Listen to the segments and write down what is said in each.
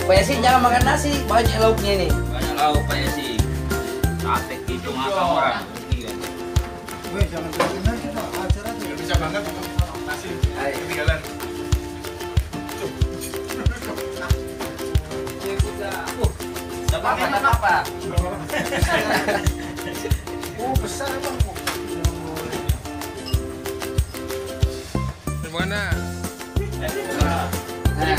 Pak Yasin jangan makan nasi, banyak lauknya ini. Banyak lauk Pak Yasin. Sate gitu makan orang. Weh, jangan bikin nasi, acara tuh. Bisa banget nasi ketinggalan. Dapat apa? Besar emang. Gimana? Nah,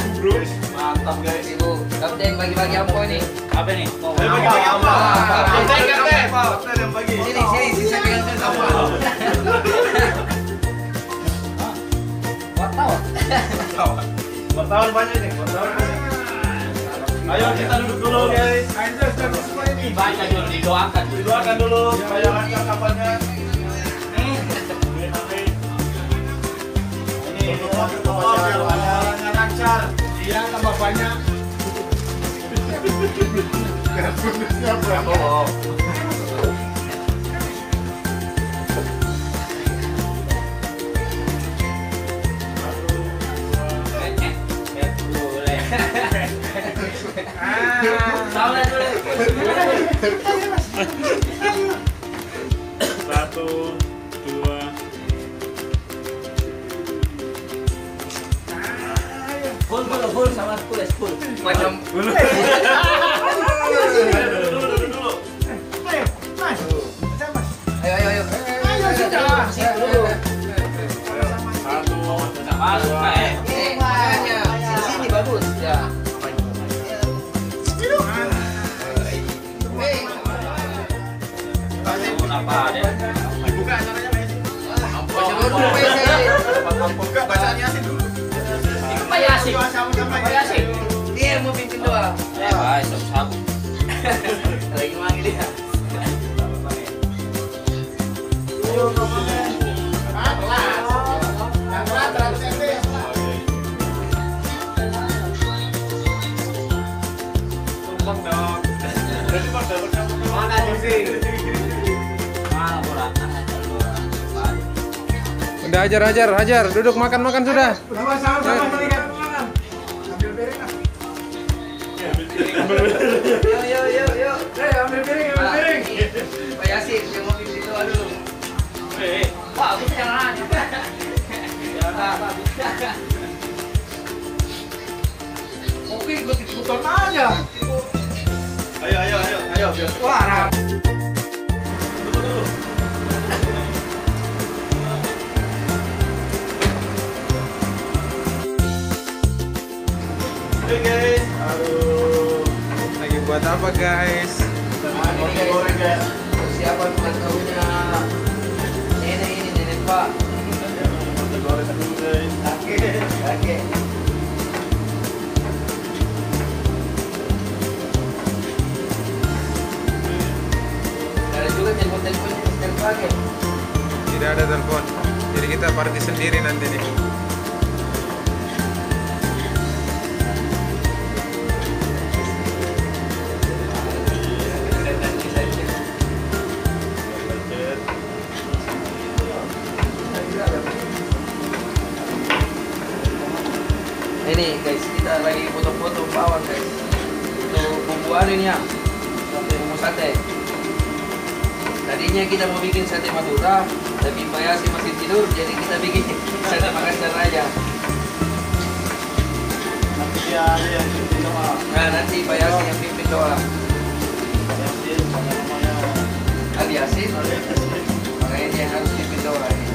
Mantap guys. Ibu, kapten bagi-bagi ampo ini. Apa nih? Bagi-bagi apa? Kapten, kapten. Kapten yang bagi. Sini, saya pegang apa? Wartawan. Wartawan banyak nih, wartawan banyak. Ayo kita duduk dulu guys. Ayo semua ini. Baca dulu, didoakan. Didoakan dulu supaya lancar kapalnya. Ini doa biar jalannya lancar. Iya, tambah banyak. Oh. Salah dulu. 1, 2. Full sama full. Macam Dulu. Ayo. Sini dulu. masuk Pak. Sini bagus. Ya. Apa ada? Dibuka acaranya Buka bacanya sih dulu. Pak Yasin. Pak Yasin. Dia yang mau pimpin doa. Baik, sabu. Lagi manggil dia. Udah hajar, duduk makan sudah. Yuk. Ambil piring. Pak Yasin, yang mau pimpin doa dulu. Wah, bisa jangan. Oke, gue ikutan aja. Ayo. Wah, Dulu. Oke guys. Aduh. Lagi buat apa guys? Goreng guys. Persiapan ulang tahunnya nenek Pak. Goreng dulu guys. Oke. Ada juga telepon lagi. Tidak ada telepon. Jadi kita party sendiri nanti nih. Ini guys, kita lagi foto-foto bawang guys. Untuk bumbu ini ya, bumbu sate. Tadinya kita mau bikin sate Madura, tapi Pak Yasin masih tidur, jadi kita bikin sate Makassar aja. Nanti dia ada yang pimpin doa. Nah, nanti Pak Yasin yang pimpin doa. Yasin, namanya Ali Yasin, makanya dia harus pimpin doa ini.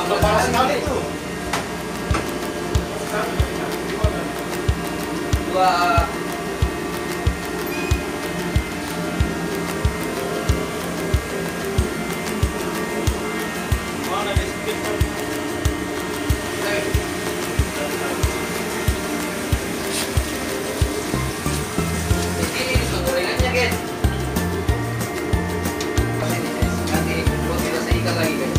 Parah sekali tuh. Dua. Mana di speaker? Ini gorengannya guys. Nanti roti rasa ikan lagi guys.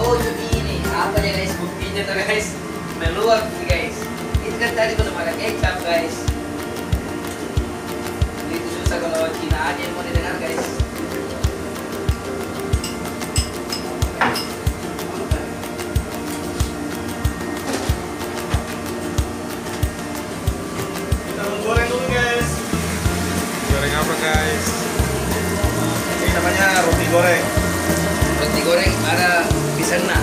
Oh, jadi ini apa ya guys, buktinya tuh guys, meluap nih guys. Itu kan tadi udah pakai kecap guys. Itu susah kalau Cina aja yang mau didengar guys. Kita menggoreng dulu guys. Goreng apa guys? Ini namanya roti goreng. Roti goreng ada pisangnya.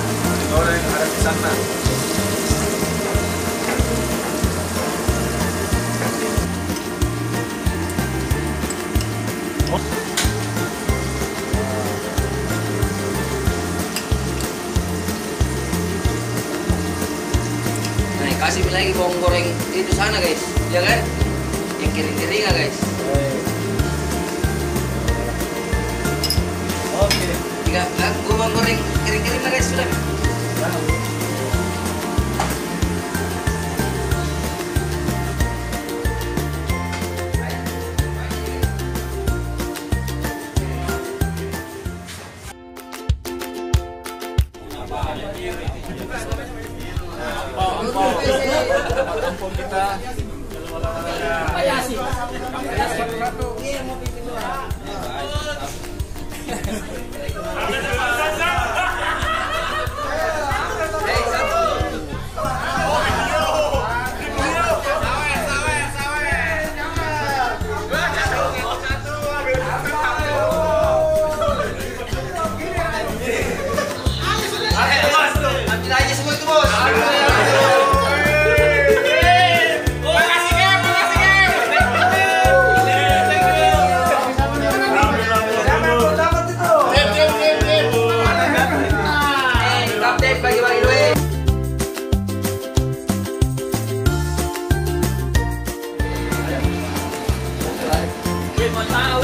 Goreng ada pisangnya. Nah, kasih lagi bawang goreng itu sana guys, ya kan? Yang kering-kering ya guys. Oke. Tiga, bawang goreng kering-kering lah guys sudah. Kampung kita. Ambil aja semua itu bos. Kapten bagi-bagi duit. Wih, mau tahu,